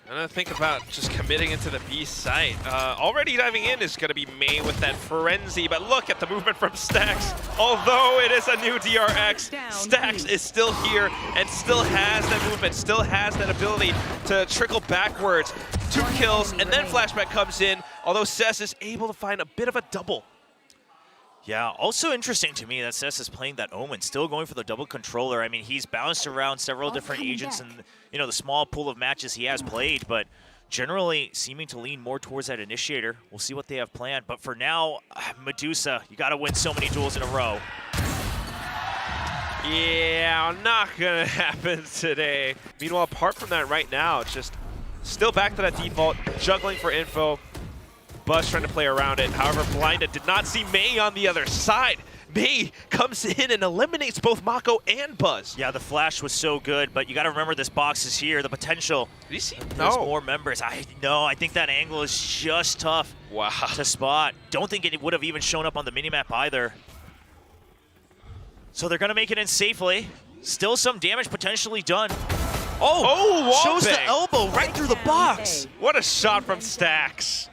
I'm gonna think about just committing into the B site. Already diving in is gonna be May with that frenzy, but look at the movement from Stax. Although it is a new DRX, Stax is still here and still has that movement, still has that ability to trickle backwards. 2 kills, and then Flashback comes in, although Cess is able to find a bit of a double. Yeah, also interesting to me that Cess is playing that Omen, still going for the double controller. I mean, he's bounced around several different agents in, you know, the small pool of matches he has played, but generally seeming to lean more towards that initiator. We'll see what they have planned, but for now, Medusa, you got to win so many duels in a row. Yeah, not gonna happen today. Meanwhile, apart from that right now, it's just still back to that default, juggling for info. Buzz trying to play around it. However, Blinded did not see May on the other side. May comes in and eliminates both Mako and Buzz. Yeah, the flash was so good, but you got to remember this box is here. The potential. Did you see? There's more members. I think that angle is just tough to spot. Don't think it would have even shown up on the minimap either. So they're going to make it in safely. Still some damage potentially done. Oh, shows the elbow right through the box. What a shot from Stax.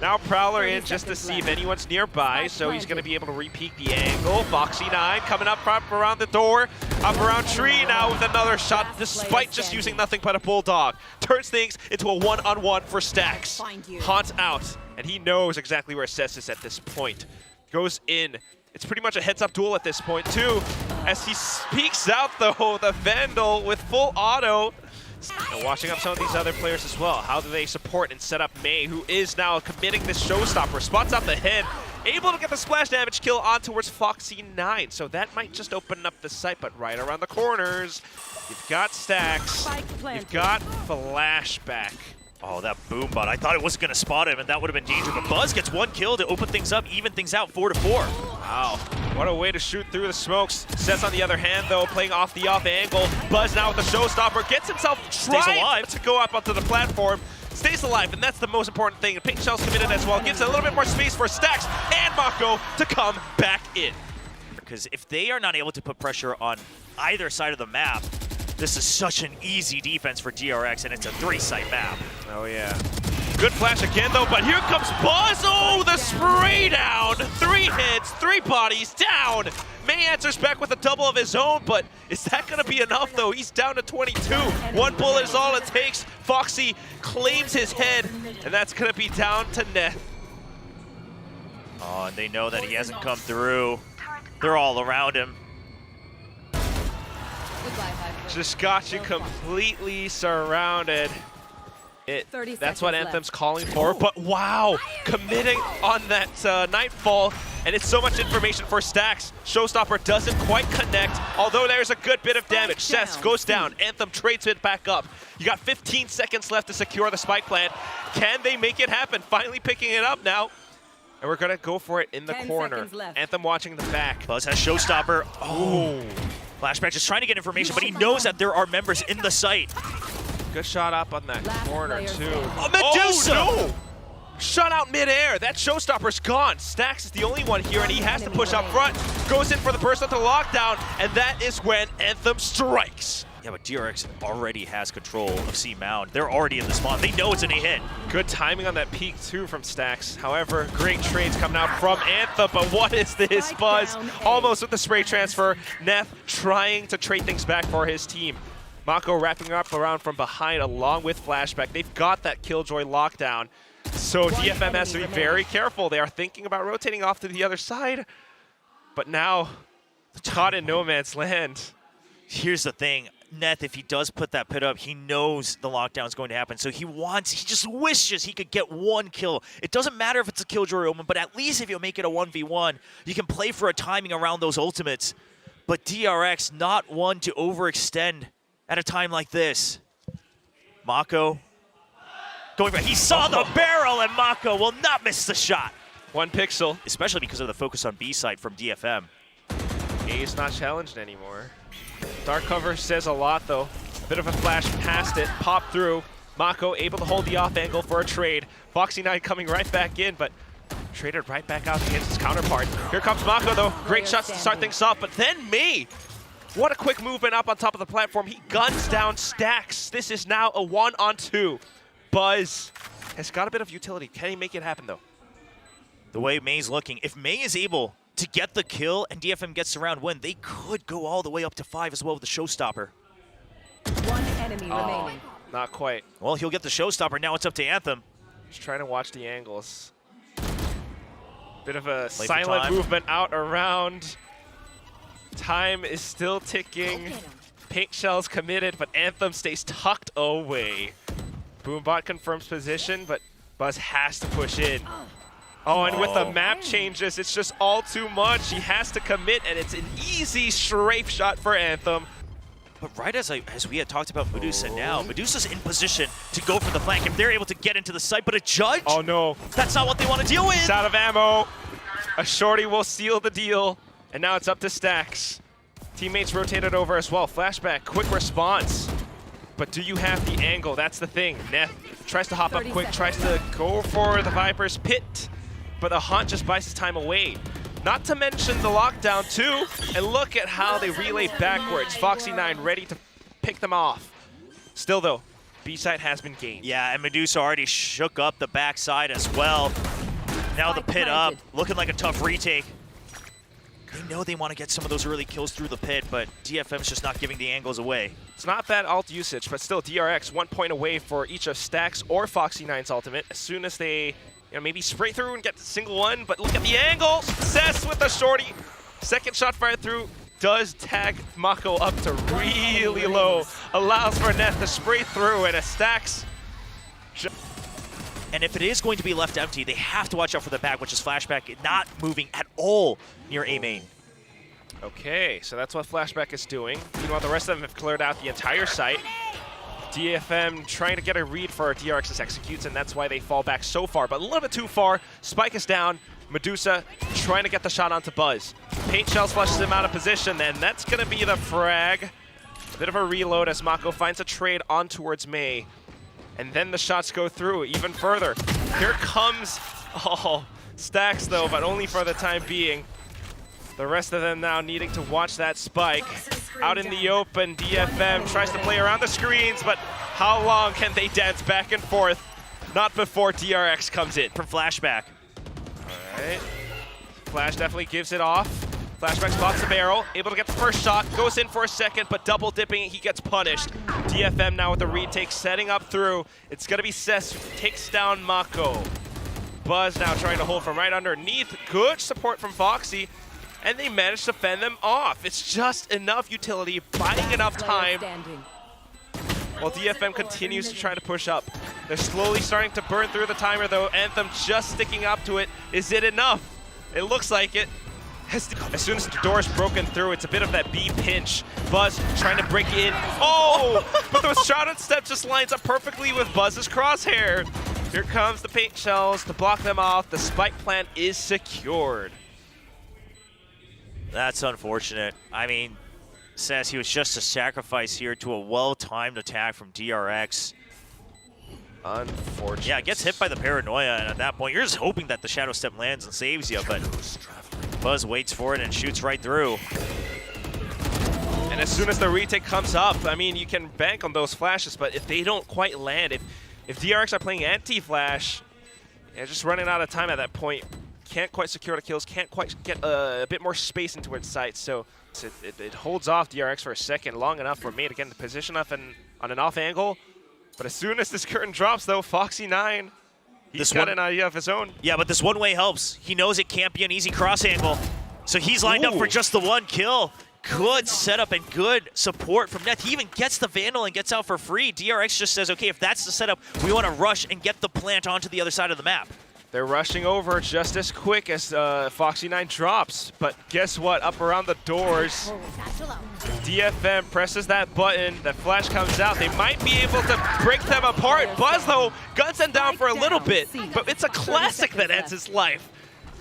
Now Prowler in just to see if anyone's nearby, so he's going to be able to re-peek the angle. Foxy9 coming up around the door, up around tree now with another shot, despite just using nothing but a Bulldog. Turns things into a one-on-one for Stax. Haunt out, and he knows exactly where Cess is at this point. Goes in. It's pretty much a heads-up duel at this point, too, as he speaks out, though, the Vandal with full auto. And watching up some of these other players as well. How do they support and set up May, who is now committing this showstopper? Spots out the head, able to get the splash damage kill on towards Foxy9. So that might just open up the site, but right around the corners, you've got Stax, you've got Flashback. Oh, that boom bot. I thought it wasn't going to spot him, and that would have been dangerous. But Buzz gets 1 kill to open things up, even things out 4-4. Wow, what a way to shoot through the smokes. Cess on the other hand, though, playing off the off angle. Buzz now with the showstopper, gets himself alive to go up onto the platform. Stays alive, and that's the most important thing. Pink Shell's committed as well. Gives a little bit more space for Stax and Mako to come back in. Because if they are not able to put pressure on either side of the map, this is such an easy defense for DRX, and it's a 3-site map. Oh, yeah. Good flash again, though, but here comes Buzz. Oh, the spray down. 3 hits, 3 bodies down. May answers back with a double of his own, but is that going to be enough, though? He's down to 22. 1 bullet is all it takes. Foxy claims his head, and that's going to be down to Neth. Oh, and they know that he hasn't come through. They're all around him. Just got you completely surrounded. That's what Anthem's calling for, but wow, committing on that Nightfall, and it's so much information for Stax. Showstopper doesn't quite connect, although there's a good bit of damage. Cess goes down, Anthem trades it back up. You got 15 seconds left to secure the spike plant. Can they make it happen? Finally picking it up now. And we're gonna go for it in the corner. Anthem watching the back. Buzz has Showstopper. Oh. Flashback just trying to get information, but he knows that there are members in the site. Good shot up on that corner, too. Oh, Medusa! Oh, no! Shot out midair. That showstopper's gone. Stax is the only one here, and he has to push up front. Goes in for the burst onto lockdown, and that is when Anthem strikes. Yeah, but DRX already has control of C Mound. They're already in the spawn. They know it's gonna hit. Good timing on that peak, too, from Stax. However, great trades coming out from Anthem, but what is this, Buzz? Almost with the spray transfer. Neth trying to trade things back for his team. Mako wrapping up around from behind along with Flashback. They've got that Killjoy lockdown. So DFM has to be very careful. They are thinking about rotating off to the other side. But now, caught in no man's land. Here's the thing. Neth, if he does put that pit up, he knows the lockdown is going to happen. So he just wishes he could get 1 kill. It doesn't matter if it's a Killjoy Omen, but at least if you make it a 1v1, you can play for a timing around those ultimates. But DRX, not one to overextend at a time like this. Mako going for it. He saw the barrel, and Mako will not miss the shot. 1 pixel. Especially because of the focus on B side from DFM. A is not challenged anymore. Dark cover says a lot, though. Bit of a flash past it, pop through. Mako able to hold the off angle for a trade. Foxy9 coming right back in, but traded right back out against his counterpart. Here comes Mako, though. Great shots to start things off, but then May. What a quick movement up on top of the platform. He guns down Stax. This is now a 1-on-2. Buzz has got a bit of utility. Can he make it happen, though? The way May's looking, if May is able to get the kill and DFM gets the round win, they could go all the way up to 5 as well with the showstopper. One enemy remaining. Not quite. Well, he'll get the showstopper. Now it's up to Anthem. Just trying to watch the angles. Bit of a Late for silent time. movement out around. Time is still ticking. Pink Shell's committed, but Anthem stays tucked away. Boombot confirms position, but Buzz has to push in. Oh, and with the map changes, it's just all too much. He has to commit, and it's an easy strafe shot for Anthem. But right as we had talked about Medusa now, Medusa's in position to go for the flank if they're able to get into the site, but a judge? Oh no. That's not what they want to deal with. It's out of ammo. A shorty will seal the deal, and now it's up to Stacks. Teammates rotated over as well. Flashback, quick response. But do you have the angle? That's the thing. Neth tries to hop up quick, tries to go for the Viper's pit, but the Hunt just buys his time away. Not to mention the lockdown too, and look at how they relay backwards. Foxy9 ready to pick them off. Still though, B-side has been gained. Yeah, and Medusa already shook up the backside as well. Now the pit up, looking like a tough retake. They know they want to get some of those early kills through the pit, but DFM's just not giving the angles away. It's not bad ult usage, but still DRX 1 point away for each of Stacks or Foxy9's ultimate. As soon as they maybe spray through and get the single one, but look at the angle. Success with the shorty. Second shot fired through does tag Mako up to really low. Allows for Neth to spray through, and a Stacks. And if it is going to be left empty, they have to watch out for the back, which is Flashback not moving at all near A main. Okay, so that's what Flashback is doing. Meanwhile, the rest of them have cleared out the entire site. DFM trying to get a read for DRX's executes, and that's why they fall back so far, but a little bit too far. Spike is down. Medusa trying to get the shot onto Buzz. Paint Shells flushes him out of position, and that's going to be the frag. A bit of a reload as Mako finds a trade on towards May. And then the shots go through even further. Here comes, Stacks though, but only for the time being. The rest of them now needing to watch that spike. Out in the open, DFM tries to play around the screens, but how long can they dance back and forth? Not before DRX comes in. From Flashback. All right. Flash definitely gives it off. Flashback spots the barrel, able to get the first shot, goes in for a second, but double dipping, he gets punished. DFM now with the retake, setting up through. It's gonna be Cess who takes down Mako. Buzz now trying to hold from right underneath. Good support from Foxy, and they managed to fend them off. It's just enough utility, buying enough time, while DFM continues to try to push up. They're slowly starting to burn through the timer though. Anthem just sticking up to it. Is it enough? It looks like it. As soon as the door is broken through, it's a bit of that B pinch. Buzz trying to break in. Oh! But the shot step just lines up perfectly with Buzz's crosshair. Here comes the paint shells to block them off. The spike plant is secured. That's unfortunate. I mean, says he was just a sacrifice here to a well-timed attack from DRX. Unfortunate. Yeah, gets hit by the paranoia, and at that point, you're just hoping that the shadow step lands and saves you, but Buzz waits for it and shoots right through. And as soon as the retake comes up, I mean, you can bank on those flashes, but if they don't quite land, if DRX are playing anti-flash, just running out of time at that point, can't quite secure the kills, can't quite get a bit more space into its sights, so it holds off DRX for a second, long enough for May to get into position on an off angle. But as soon as this curtain drops, though, Foxy9, he's got an idea of his own. Yeah, but this one way helps. He knows it can't be an easy cross angle, so he's lined up for just the one kill. Good setup and good support from Neth. He even gets the Vandal and gets out for free. DRX just says, okay, if that's the setup, we want to rush and get the plant onto the other side of the map. They're rushing over just as quick as Foxy9 drops. But guess what? Up around the doors, DFM presses that button. That flash comes out. They might be able to break them apart. Buzz, though, guns them down for a little bit. But it's a classic that ends his life.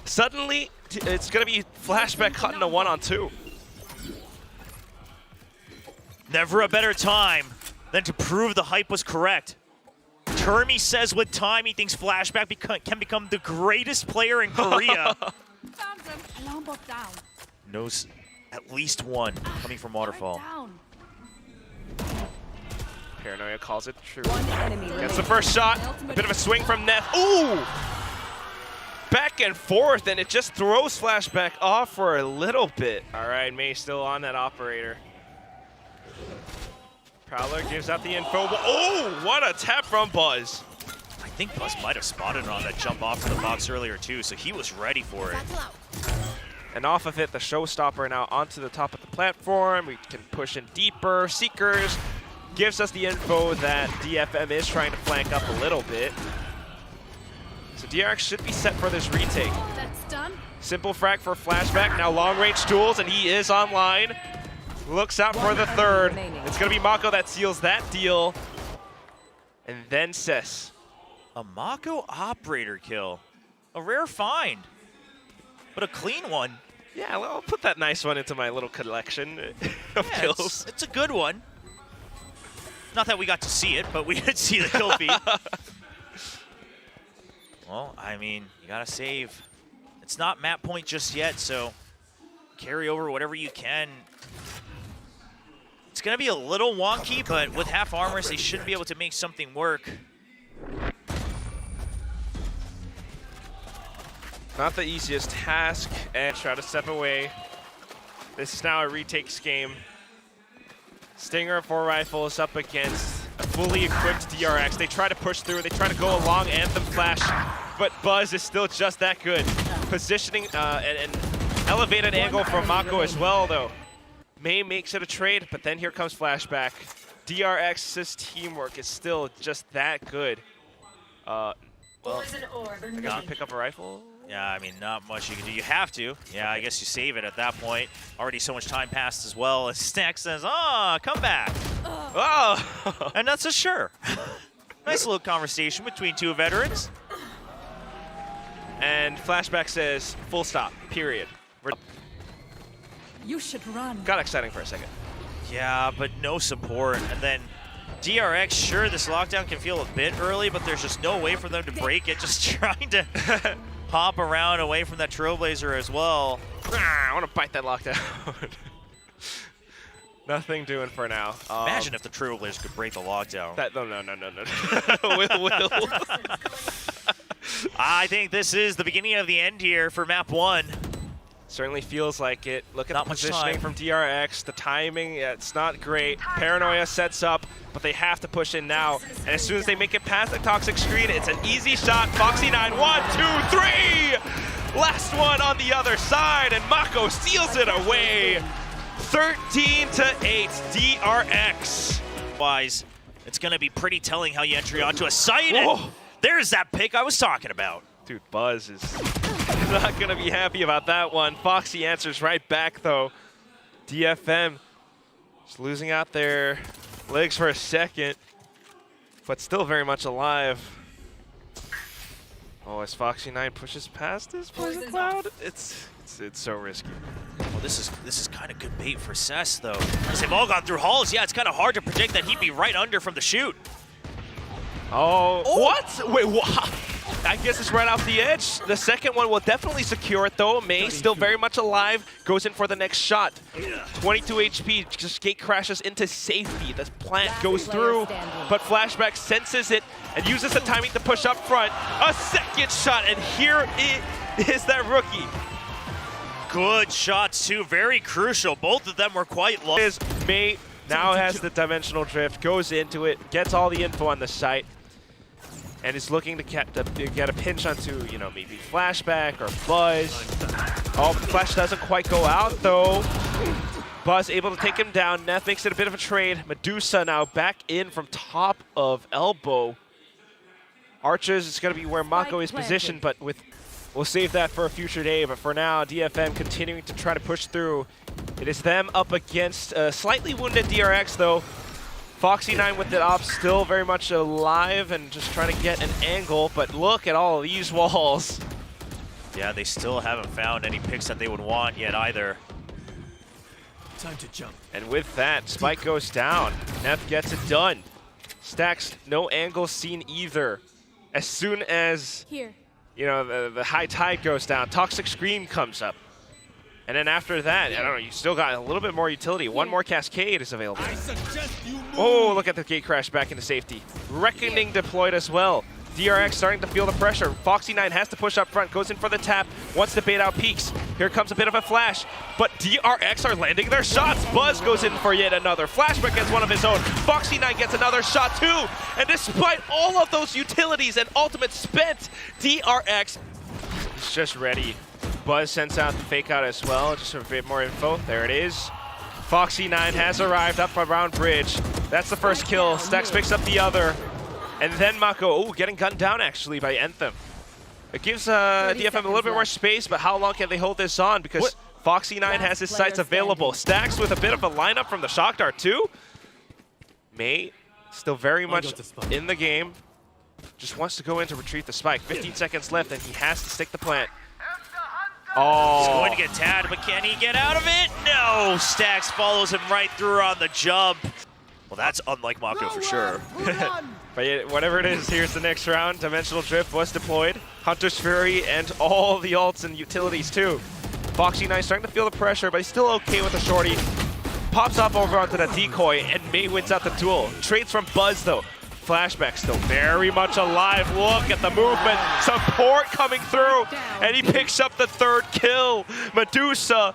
Suddenly, it's going to be Flashback cutting a 1-on-2. Never a better time than to prove the hype was correct. Termi says with time he thinks Flashback can become the greatest player in Korea. Knows at least one coming from Waterfall. Paranoia calls it true. One enemy Gets remaining. the first shot. A bit of a swing from Neth. Ooh! Back and forth, and it just throws Flashback off for a little bit. All right, May still on that operator. Prowler gives out the info. Oh, what a tap from Buzz. I think Buzz might have spotted on that jump off of the box earlier too, so he was ready for it. And off of it, the showstopper now onto the top of the platform. We can push in deeper. Seekers gives us the info that DFM is trying to flank up a little bit. So DRX should be set for this retake. That's done. Simple frag for Flashback. Now long-range duels, and he is online. Looks out for the third. It's going to be Mako that seals that deal. And then Sis. A Mako operator kill. A rare find, but a clean one. Yeah, I'll put that nice one into my little collection of Yeah, kills. it's a good one. Not that we got to see it, but we did see the kill feed. Well, I mean, you gotta save. It's not map point just yet, so carry over whatever you can. It's gonna be a little wonky, but with half armors, they should be able to make something work. Not the easiest task, and try to step away. This is now a retakes game. Stinger 4 rifle is up against a fully equipped DRX. They try to push through, they try to go along Anthem Flash, but Buzz is still just that good. Positioning an elevated angle from Mako as well, though. May makes it a trade, but then here comes Flashback. DRX's teamwork is still just that good. Well, I gotta pick up a rifle. Yeah, I mean, not much you can do. You have to. Yeah, I guess you save it at that point. Already so much time passed as well. And Stack says, come back. Oh! And that's a sure. Nice little conversation between two veterans. And Flashback says, full stop, period. You should run. Got exciting for a second. Yeah, but no support. And then DRX, sure, this lockdown can feel a bit early, but there's just no way for them to break it. Just trying to hop around away from that Trailblazer as well. I want to bite that lockdown. Nothing doing for now. Imagine if the Trailblazer could break the lockdown. No. Will. I think this is the beginning of the end here for map 1. Certainly feels like it. Look at Not the much positioning time. from DRX. The timing, yeah, it's not great. Paranoia sets up, but they have to push in now. And as soon as they make it past the toxic screen, it's an easy shot. Foxy9, 1, 2, 3! Last one on the other side, and Mako steals it away. 13-8, DRX. Wise, it's going to be pretty telling how you entry onto a site. Whoa. And there's that pick I was talking about. Dude, Buzz is not going to be happy about that one. Foxy answers right back, though. DFM just losing out their legs for a second, but still very much alive. Oh, as Foxy9 pushes past this Poison Cloud, it's so risky. Well, this is kind of good bait for Cess, though. As they've all gone through halls, yeah, it's kind of hard to predict that he'd be right under from the shoot. Oh, what? Wait, what? I guess it's right off the edge. The second one will definitely secure it, though. May still very much alive, goes in for the next shot. 22 HP, just gate crashes into safety. The plant goes through, but Flashback senses it and uses the timing to push up front. A second shot, and here it is that rookie. Good shots, too. Very crucial. Both of them were quite low. May now has the dimensional drift, goes into it, gets all the info on the site, and is looking to get a pinch onto, you know, maybe Flashback or Buzz. Oh, Flash doesn't quite go out, though. Buzz able to take him down. Neth makes it a bit of a trade. Medusa now back in from top of elbow. Archers is going to be where Mako is positioned, but we'll save that for a future day. But for now, DFM continuing to try to push through. It is them up against a slightly wounded DRX, though. Foxy9 with the op still very much alive and just trying to get an angle, but look at all of these walls. Yeah, they still haven't found any picks that they would want yet either. Time to jump. And with that, Spike goes down. Neth gets it done. Stacks, no angle seen either. As soon as, Here. you know, the high tide goes down, Toxic Scream comes up. And then after that, I don't know, you still got a little bit more utility. One more Cascade is available. Oh, look at the gate crash back into safety. Reckoning deployed as well. DRX starting to feel the pressure. Foxy9 has to push up front, goes in for the tap, wants to bait out peaks. Here comes a bit of a flash, but DRX are landing their shots. Buzz goes in for yet another. Flashback gets one of his own. Foxy9 gets another shot too. And despite all of those utilities and ultimate spent, DRX is just ready. Buzz sends out the fake out as well, just for a bit more info. There it is. Foxy9 has arrived up around bridge. That's the first kill. Stax picks up the other. And then Mako, getting gunned down actually by Anthem. It gives DFM a little bit more space, but how long can they hold this on? Because Foxy9 has his sights available. Stax with a bit of a lineup from the Shock Dart too. May still very much in the game. Just wants to go in to retrieve the spike. 15 seconds left and he has to stick the plant. Oh. He's going to get tagged, but can he get out of it? No! Stax follows him right through on the jump. Well, that's unlike Mako for sure. But yeah, whatever it is, here's the next round. Dimensional Drift was deployed. Hunter's Fury and all the ults and utilities too. Foxy9 starting to feel the pressure, but he's still okay with the shorty. Pops up over onto the decoy and May wins out the duel. Trades from Buzz though. Flashback still very much alive. Look at the movement. Support coming through. And he picks up the third kill. Medusa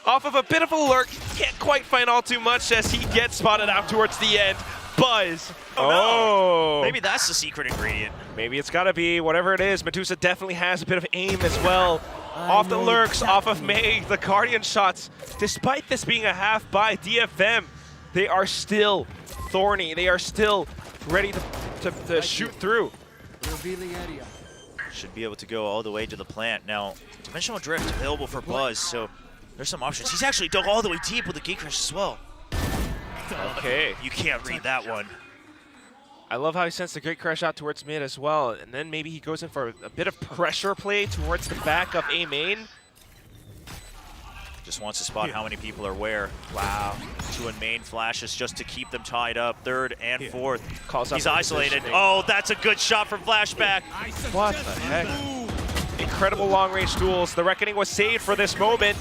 off of a bit of a lurk. Can't quite find all too much as he gets spotted out towards the end. Buzz. Oh, no. Maybe that's the secret ingredient. Maybe it's got to be whatever it is. Medusa definitely has a bit of aim as well. Off the lurks, off of May, the Guardian shots. Despite this being a half by DFM, they are still thorny. They are still ready to shoot through. Should be able to go all the way to the plant. Now, Dimensional Drift available for Buzz, so there's some options. He's actually dug all the way deep with the gate crash as well. Okay. You can't read that one. I love how he sends the Great Crash out towards mid as well, and then maybe he goes in for a bit of pressure play towards the back of A main. Just wants to spot how many people are where. Wow. 2 in main flashes just to keep them tied up. Third and fourth. He's isolated. Oh, that's a good shot from Flashback. What the heck? Incredible long-range duels. The Reckoning was saved for this moment.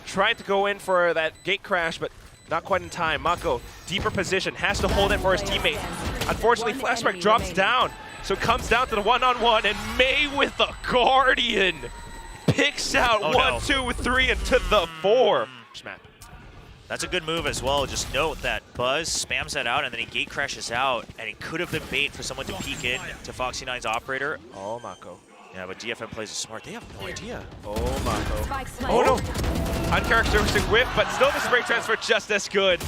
Tried to go in for that gate crash, but not quite in time. Mako, deeper position, has to hold it for his teammate. Unfortunately, Flashback drops down, so it comes down to the one-on-one, and May with the Guardian picks out 1, 2, 3, and to the 4. Snap. That's a good move as well. Just note that Buzz spams that out, and then he gate crashes out, and it could have been bait for someone to peek in to Foxy9's operator. Oh, Mako. Yeah, but DFM plays it smart. They have no idea. Oh, Mako. Oh, no. Uncharacteristic whip, but still the spray transfer just as good.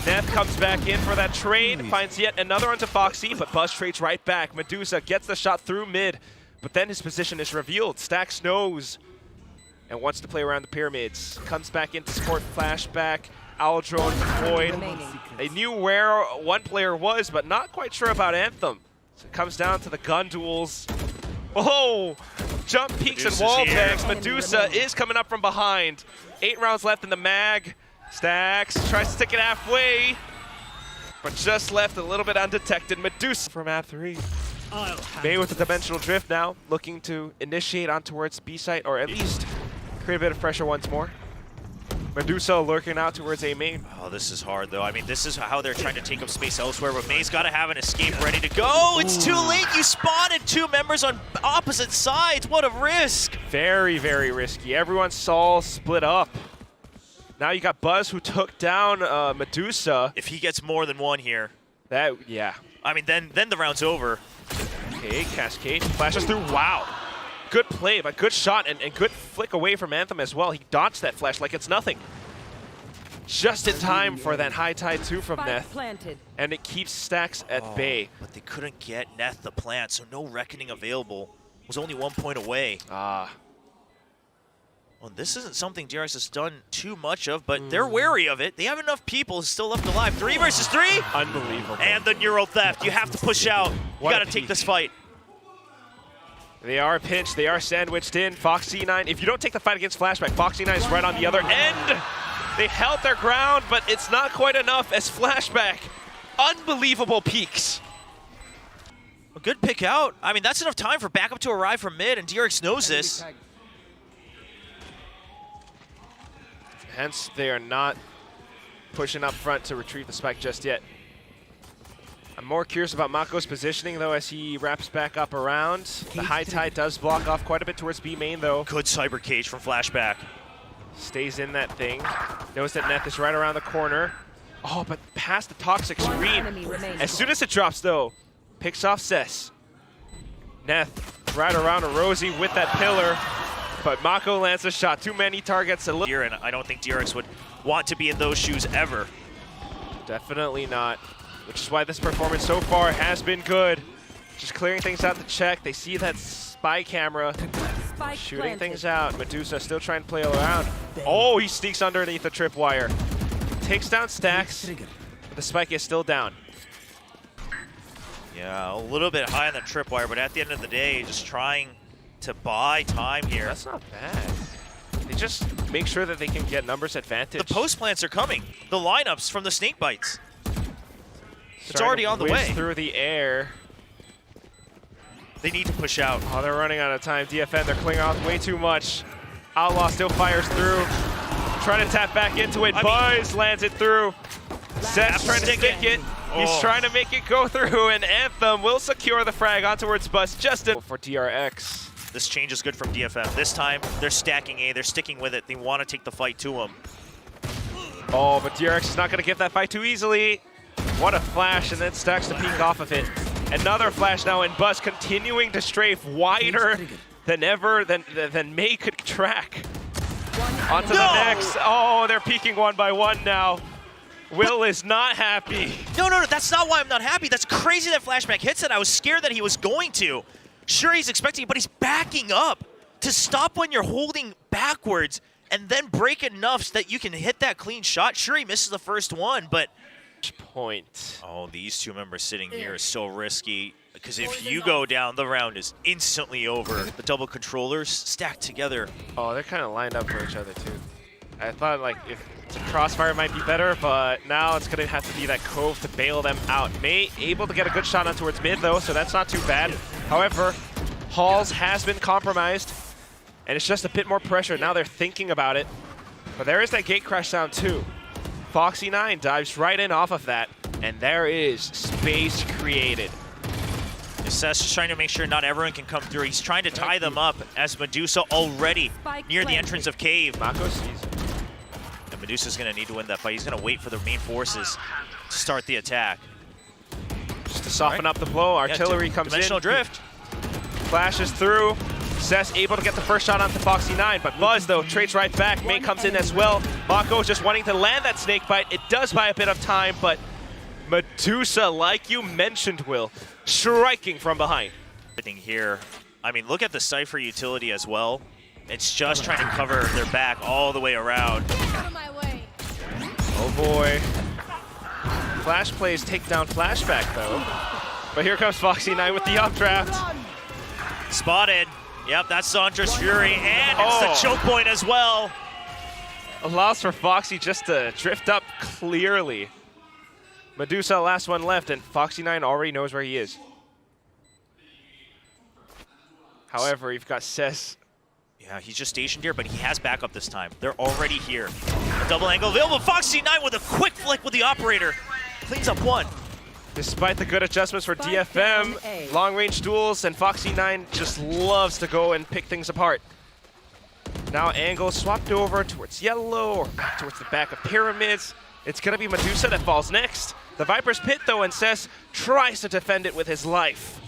Neth comes back in for that trade, finds yet another onto Foxy, but Buzz trades right back. Medusa gets the shot through mid, but then his position is revealed. Stax knows and wants to play around the pyramids. Comes back in to support Flashback. Owl Drone deployed. They knew where one player was, but not quite sure about Anthem. So it comes down to the gun duels. Oh, jump peeks and wall bangs. Medusa is coming up from behind. 8 rounds left in the mag. Stax tries to stick it halfway, but just left a little bit undetected. Medusa from map 3. May with the Dimensional Drift now, looking to initiate on towards B site, or at least create a bit of pressure once more. Medusa lurking out towards A main. Oh, this is hard though. I mean, this is how they're trying to take up space elsewhere, but May's got to have an escape ready to go. It's too late. You spotted 2 members on opposite sides. What a risk. Very, very risky. Everyone's all split up. Now you got Buzz who took down Medusa. If he gets more than 1 here. Yeah. I mean, then the round's over. Okay, Cascade flashes through. Wow. Good play, but good shot and good flick away from Anthem as well. He dodged that flash like it's nothing. Just in time for that high tide 2 from Neth. And it keeps Stax at bay. But they couldn't get Neth the plant, so no Reckoning available. Was only 1 point away. Well, this isn't something DRX has done too much of, but they're wary of it. They have enough people still left alive. 3 versus 3? Unbelievable. And the neural theft. You have to push out. You got to take this fight. They are pinched. They are sandwiched in. Foxy9, if you don't take the fight against Flashback, Foxy9 is right on the other end. They held their ground, but it's not quite enough as Flashback. Unbelievable peaks. A good pick out. I mean, that's enough time for backup to arrive from mid, and DRX knows this. Hence, they are not pushing up front to retrieve the spike just yet. I'm more curious about Mako's positioning, though, as he wraps back up around. The high tide does block off quite a bit towards B main, though. Good cyber cage from Flashback. Stays in that thing. Knows that Neth is right around the corner. Oh, but past the toxic screen. As soon as it drops, though, picks off Cess. Neth right around a Rosie with that pillar. But Mako lands a shot. Too many targets. And I don't think DRX would want to be in those shoes ever. Definitely not. Which is why this performance so far has been good. Just clearing things out to check. They see that spy camera. Spike Shooting planted. things out. Medusa still trying to play around. Oh, he sneaks underneath the tripwire. Takes down Stacks. But the spike is still down. Yeah, a little bit high on the tripwire, but at the end of the day, just trying to buy time here. That's not bad. They just make sure that they can get numbers advantage. The post plants are coming. The lineups from the snake bites. It's Starting already to on the whiz way. through the air. They need to push out. Oh, they're running out of time. DFN, they're clinging off way too much. Outlaw still fires through. Trying to tap back into it. Buzz lands it through. Seth's trying to stick it. He's trying to make it go through, and Anthem will secure the frag on towards Buzz just for DRX. This change is good from DFM. This time, they're stacking A. They're sticking with it. They want to take the fight to him. Oh, but DRX is not going to give that fight too easily. What a flash, and then Stacks to peek off of it. Another flash now, and Buzz continuing to strafe wider than ever, than May could track. Onto the next. Oh, they're peeking one by one now. Will is not happy. No, that's not why I'm not happy. That's crazy that Flashback hits it. I was scared that he was going to. Sure, he's expecting it, but he's backing up to stop when you're holding backwards and then break enough so that you can hit that clean shot. Sure, he misses the first one, but... Point. Oh, these two members sitting here is so risky because if you go down, the round is instantly over. The double controllers stacked together. Oh, they're kind of lined up for each other, too. I thought, like, if Crossfire might be better, but now it's going to have to be that Cove to bail them out. May able to get a good shot on towards mid, though, so that's not too bad. However, Halls has been compromised, and it's just a bit more pressure. Now they're thinking about it. But there is that gate crash sound, too. Foxy9 dives right in off of that, and there is space created. Seth's just trying to make sure not everyone can come through. He's trying to tie them up as Medusa already near the entrance of Cave. Mako sees it. And Medusa's going to need to win that fight. He's going to wait for the main forces to start the attack. Just to soften up the blow, artillery comes in. Dimensional drift. Flashes through. Seth able to get the first shot onto Foxy9, but Buzz, though, trades right back. May comes in as well. Mako just wanting to land that snake bite. It does buy a bit of time, but Medusa, like you mentioned, Will, striking from behind. Everything here. I mean, look at the Cypher utility as well. It's just trying to cover their back all the way around. Out of my way. Oh boy. Flash plays take down Flashback, though. But here comes Foxy9 with the updraft. Spotted. Yep, that's Sandra's Fury, and it's the choke point as well. Allows for Foxy just to drift up clearly. Medusa, last one left, and Foxy9 already knows where he is. However, you've got Cess. Yeah, he's just stationed here, but he has backup this time. They're already here. A double angle available. Foxy9 with a quick flick with the operator. Cleans up one. Despite the good adjustments for DFM, long-range duels, and Foxy9 just loves to go and pick things apart. Now Angle swapped over towards yellow, or back towards the back of pyramids. It's going to be Medusa that falls next. The Viper's Pit, though, and Cess tries to defend it with his life.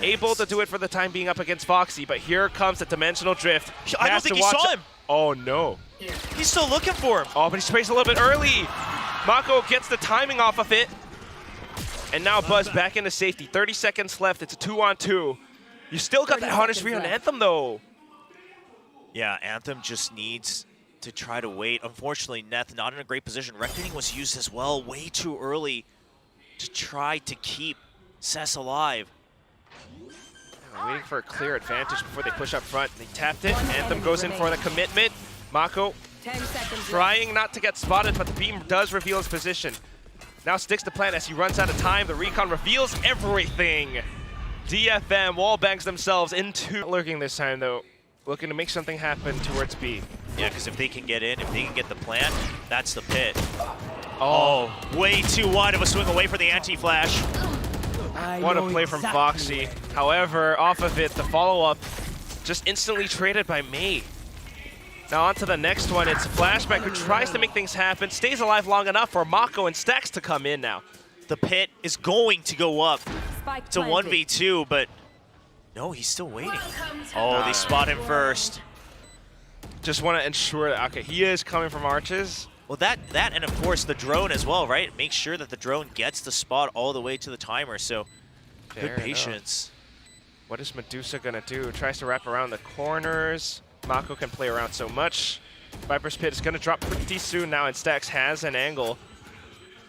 Able to do it for the time being up against Foxy, but here comes the Dimensional Drift. I don't think he saw him. Oh, no. He's still looking for him. Oh, but he sprays a little bit early. Mako gets the timing off of it. And now Buzz back into safety. 30 seconds left. It's a 2-on-2. You still got that Honest Rio on Anthem, though. Yeah, Anthem just needs to try to wait. Unfortunately, Neth not in a great position. Reckoning was used as well way too early to try to keep Cess alive. Yeah, waiting for a clear advantage before they push up front. They tapped it. Anthem goes in for the commitment. Mako 10 seconds trying not to get spotted, but the beam does reveal his position. Now sticks to plan as he runs out of time. The recon reveals everything. DFM wall bangs themselves into lurking this time, though. Looking to make something happen towards B. Yeah, because if they can get in, if they can get the plant, that's the pit. Oh, Way too wide of a swing away for the anti-flash. what a play from Foxy. However, off of it, the follow-up just instantly traded by May. Now on to the next one. It's Flashback who tries to make things happen, stays alive long enough for Mako and Stacks to come in now. The pit is going to go up. Spike It's a planted. 1v2, but no, he's still waiting. Oh, they spot him first. Just want to ensure that, okay, he is coming from arches. Well, that and of course the drone as well, right? Make sure that the drone gets the spot all the way to the timer, so Fair good patience. What is Medusa gonna do? Tries to wrap around the corners. Mako can play around so much. Viper's Pit is gonna drop pretty soon now, and Stacks has an angle.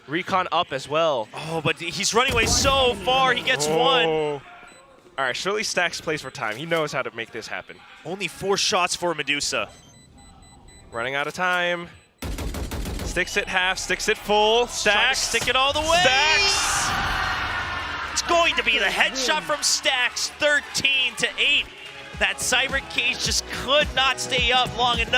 Recon up as well. Oh, but he's running away so far, he gets one. All right, surely Stacks plays for time. He knows how to make this happen. Only 4 shots for Medusa. Running out of time. Sticks it half, sticks it full. Trying to Stacks. stick it all the way. Stacks. It's going to be the headshot from Stacks, 13-8. That Cyber Cage just could not stay up long enough.